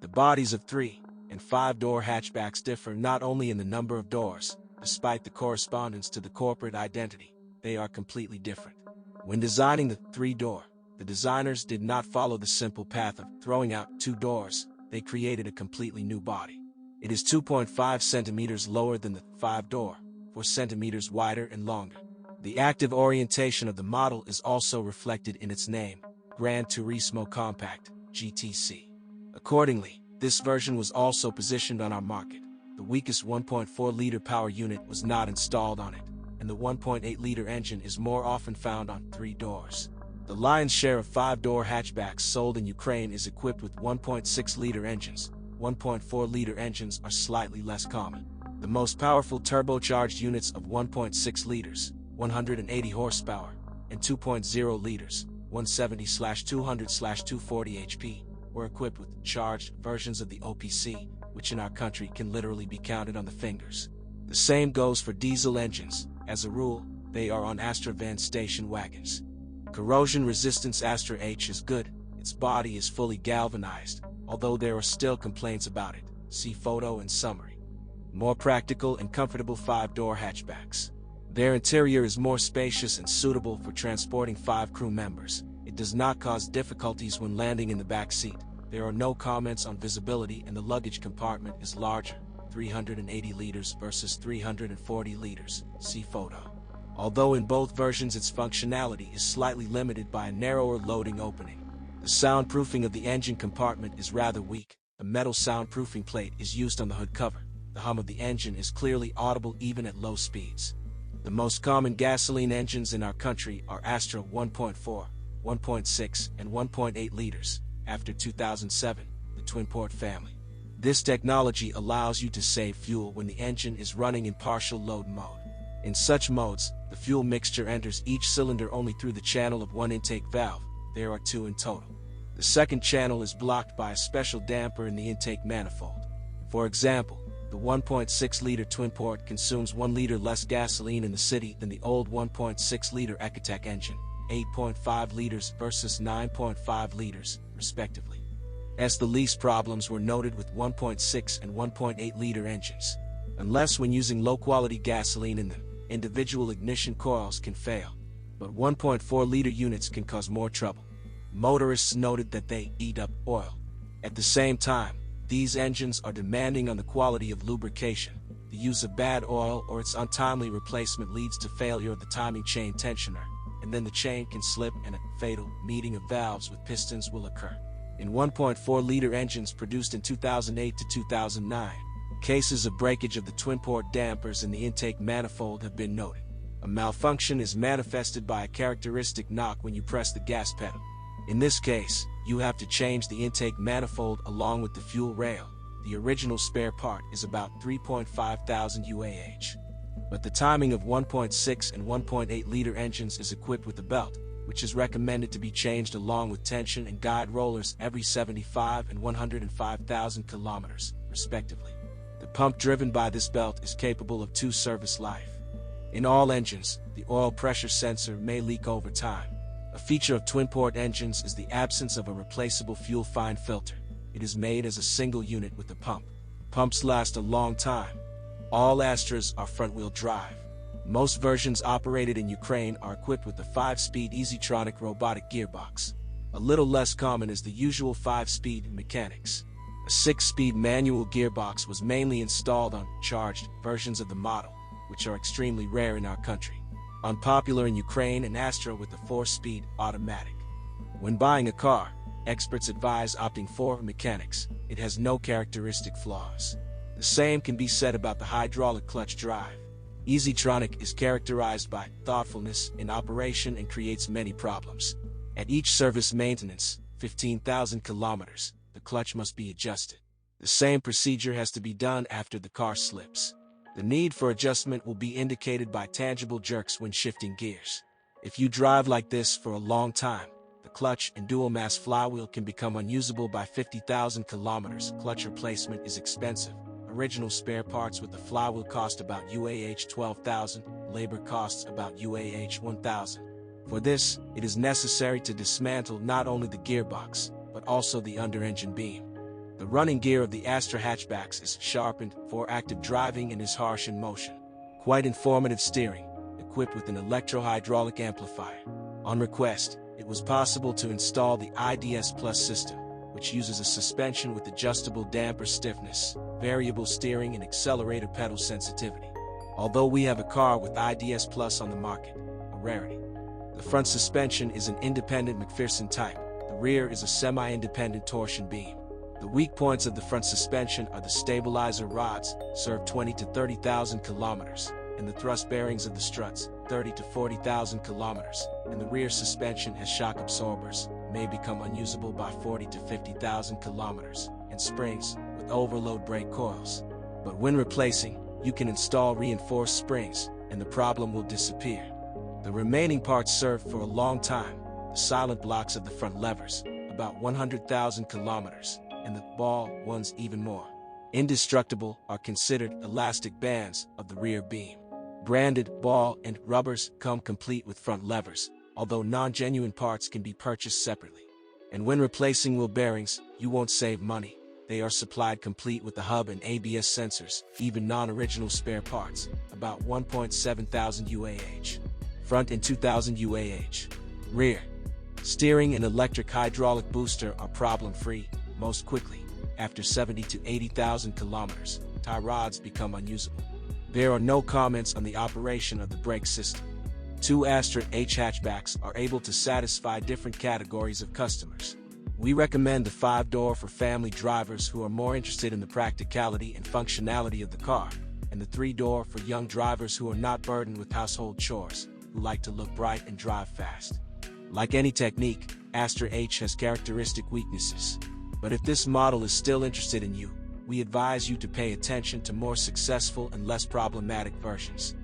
The bodies of 3- and 5-door hatchbacks differ not only in the number of doors, despite the correspondence to the corporate identity, they are completely different. When designing the 3-door, the designers did not follow the simple path of throwing out 2 doors, they created a completely new body. It is 2.5 centimeters lower than the 5-door, 4 centimeters wider and longer. The active orientation of the model is also reflected in its name, Gran Turismo Compact, GTC. Accordingly, this version was also positioned on our market. The weakest 1.4-liter power unit was not installed on it, and the 1.8-liter engine is more often found on 3 doors. The lion's share of 5-door hatchbacks sold in Ukraine is equipped with 1.6-liter engines. 1.4-liter engines are slightly less common. The most powerful turbocharged units of 1.6 liters, 180 horsepower, and 2.0 liters, 170/200/240 HP, were equipped with charged versions of the OPC, which in our country can literally be counted on the fingers. The same goes for diesel engines. As a rule, they are on Astra van station wagons. Corrosion resistance Astra H is good, its body is fully galvanized, although there are still complaints about it. See photo and summary. More practical and comfortable 5-door hatchbacks. Their interior is more spacious and suitable for transporting 5 crew members. It does not cause difficulties when landing in the back seat. There are no comments on visibility and the luggage compartment is larger, 380 liters versus 340 liters. See photo. Although in both versions its functionality is slightly limited by a narrower loading opening. The soundproofing of the engine compartment is rather weak. A metal soundproofing plate is used on the hood cover. The hum of the engine is clearly audible even at low speeds. The most common gasoline engines in our country are Astra 1.4, 1.6, and 1.8 liters. After 2007, the twin-port family. This technology allows you to save fuel when the engine is running in partial load mode. In such modes, the fuel mixture enters each cylinder only through the channel of one intake valve. There are 2 in total. The second channel is blocked by a special damper in the intake manifold. For example, the 1.6-liter twin-port consumes 1 liter less gasoline in the city than the old 1.6-liter Ecotec engine, 8.5 liters versus 9.5 liters, respectively. As the least problems were noted with 1.6 and 1.8-liter engines. Unless when using low-quality gasoline in them, individual ignition coils can fail. But 1.4-liter units can cause more trouble. Motorists noted that they eat up oil. At the same time, these engines are demanding on the quality of lubrication. The use of bad oil or its untimely replacement leads to failure of the timing chain tensioner, and then the chain can slip and a fatal meeting of valves with pistons will occur. In 1.4-liter engines produced in 2008 to 2009, cases of breakage of the twin-port dampers in the intake manifold have been noted. A malfunction is manifested by a characteristic knock when you press the gas pedal. In this case, you have to change the intake manifold along with the fuel rail. The original spare part is about 3,500 UAH. But the timing of 1.6 and 1.8-liter engines is equipped with a belt, which is recommended to be changed along with tension and guide rollers every 75 and 105,000 kilometers, respectively. The pump driven by this belt is capable of 2 service life. In all engines, the oil pressure sensor may leak over time. A feature of twin-port engines is the absence of a replaceable fuel fine filter. It is made as a single unit with the pump. Pumps last a long time. All Astras are front-wheel drive. Most versions operated in Ukraine are equipped with a 5-speed Easytronic robotic gearbox. A little less common is the usual 5-speed mechanics. A 6-speed manual gearbox was mainly installed on charged versions of the model, which are extremely rare in our country. Unpopular in Ukraine and Astra with the 4-speed automatic. When buying a car, experts advise opting for mechanics. It has no characteristic flaws. The same can be said about the hydraulic clutch drive. Easytronic is characterized by thoughtfulness in operation and creates many problems. At each service maintenance, 15,000 kilometers, the clutch must be adjusted. The same procedure has to be done after the car slips. The need for adjustment will be indicated by tangible jerks when shifting gears. If you drive like this for a long time, the clutch and dual-mass flywheel can become unusable by 50,000 kilometers. Clutch replacement is expensive. Original spare parts with the flywheel cost about UAH 12,000, labor costs about UAH 1,000. For this, it is necessary to dismantle not only the gearbox, but also the under-engine beam. The running gear of the Astra hatchbacks is sharpened for active driving and is harsh in motion. Quite informative steering, equipped with an electro-hydraulic amplifier. On request, it was possible to install the IDS Plus system, which uses a suspension with adjustable damper stiffness, variable steering and accelerator pedal sensitivity. Although we have a car with IDS Plus on the market, a rarity. The front suspension is an independent McPherson type. The rear is a semi-independent torsion beam. The weak points of the front suspension are the stabilizer rods, serve 20 to 30,000 kilometers, and the thrust bearings of the struts, 30 to 40,000 kilometers, and the rear suspension has shock absorbers, may become unusable by 40 to 50,000 kilometers, and springs, with overload brake coils. But when replacing, you can install reinforced springs, and the problem will disappear. The remaining parts serve for a long time, the silent blocks of the front levers, about 100,000 kilometers, and the ball ones even more. Indestructible are considered elastic bands of the rear beam. Branded ball and rubbers come complete with front levers, although non-genuine parts can be purchased separately. And when replacing wheel bearings, you won't save money. They are supplied complete with the hub and ABS sensors, even non-original spare parts, about 1.7 thousand UAH. Front and 2,000 UAH. Rear. Steering and electric hydraulic booster are problem-free, most quickly. After 70 to 80,000 kilometers, tie rods become unusable. There are no comments on the operation of the brake system. Two Astra H hatchbacks are able to satisfy different categories of customers. We recommend the 5-door for family drivers who are more interested in the practicality and functionality of the car, and the 3-door for young drivers who are not burdened with household chores, who like to look bright and drive fast. Like any technique, Astra H has characteristic weaknesses. But if this model is still interested in you, we advise you to pay attention to more successful and less problematic versions.